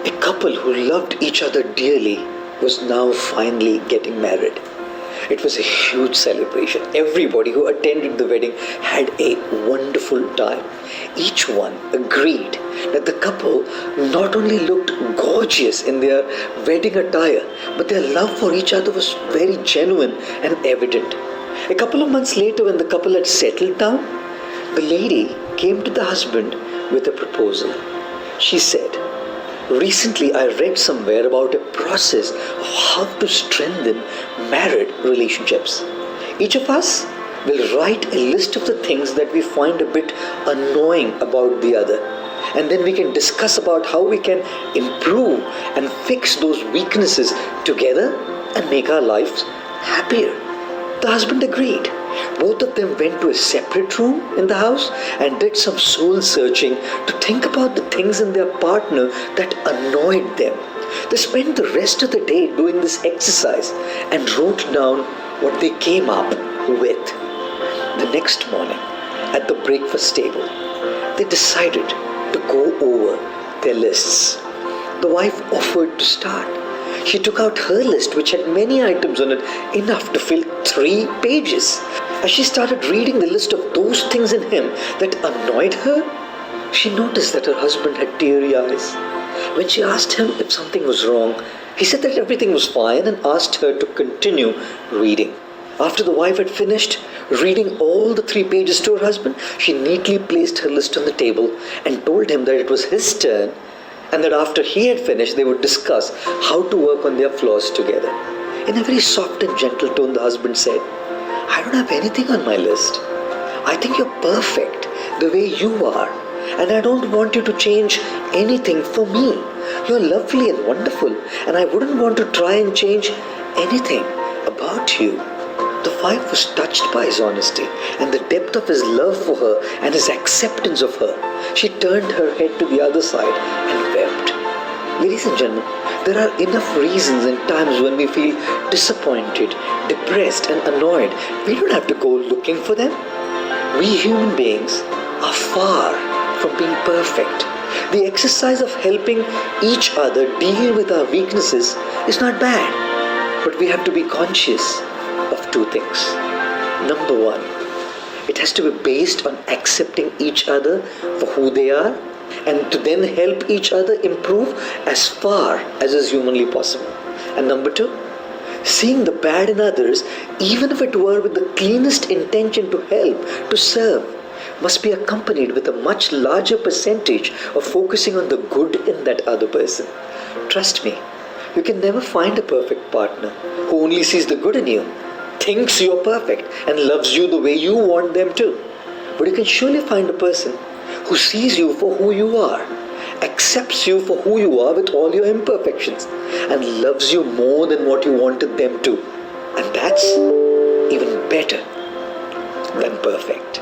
A couple who loved each other dearly was now finally getting married. It was a huge celebration. Everybody who attended the wedding had a wonderful time. Each one agreed that the couple not only looked gorgeous in their wedding attire, but their love for each other was very genuine and evident. A couple of months later, when the couple had settled down, the lady came to the husband with a proposal. She said, "Recently I read somewhere about a process of how to strengthen married relationships. Each of us will write a list of the things that we find a bit annoying about the other, and then we can discuss about how we can improve and fix those weaknesses together and make our lives happier." The husband agreed. Both of them went to a separate room in the house and did some soul searching to think about the things in their partner that annoyed them. They spent the rest of the day doing this exercise and wrote down what they came up with. The next morning, at the breakfast table, they decided to go over their lists. The wife offered to start. She took out her list, which had many items on it, enough to fill 3 pages. As she started reading the list of those things in him that annoyed her, she noticed that her husband had teary eyes. When she asked him if something was wrong, he said that everything was fine and asked her to continue reading. After the wife had finished reading all the 3 pages to her husband, she neatly placed her list on the table and told him that it was his turn, and that after he had finished, they would discuss how to work on their flaws together. In a very soft and gentle tone, the husband said, "I don't have anything on my list. I think you're perfect the way you are, and I don't want you to change anything for me. You're lovely and wonderful, and I wouldn't want to try and change anything about you." The wife was touched by his honesty and the depth of his love for her and his acceptance of her. She turned her head to the other side and wept. Ladies and gentlemen, there are enough reasons and times when we feel disappointed, depressed, and annoyed. We don't have to go looking for them. We human beings are far from being perfect. The exercise of helping each other deal with our weaknesses is not bad, but we have to be conscious of 2 things. Number 1, it has to be based on accepting each other for who they are, and to then help each other improve as far as is humanly possible. And number 2, seeing the bad in others, even if it were with the cleanest intention to help, to serve, must be accompanied with a much larger percentage of focusing on the good in that other person. Trust me, you can never find a perfect partner who only sees the good in you, thinks you're perfect, and loves you the way you want them to. But you can surely find a person who sees you for who you are, accepts you for who you are with all your imperfections, and loves you more than what you wanted them to. And that's even better than perfect.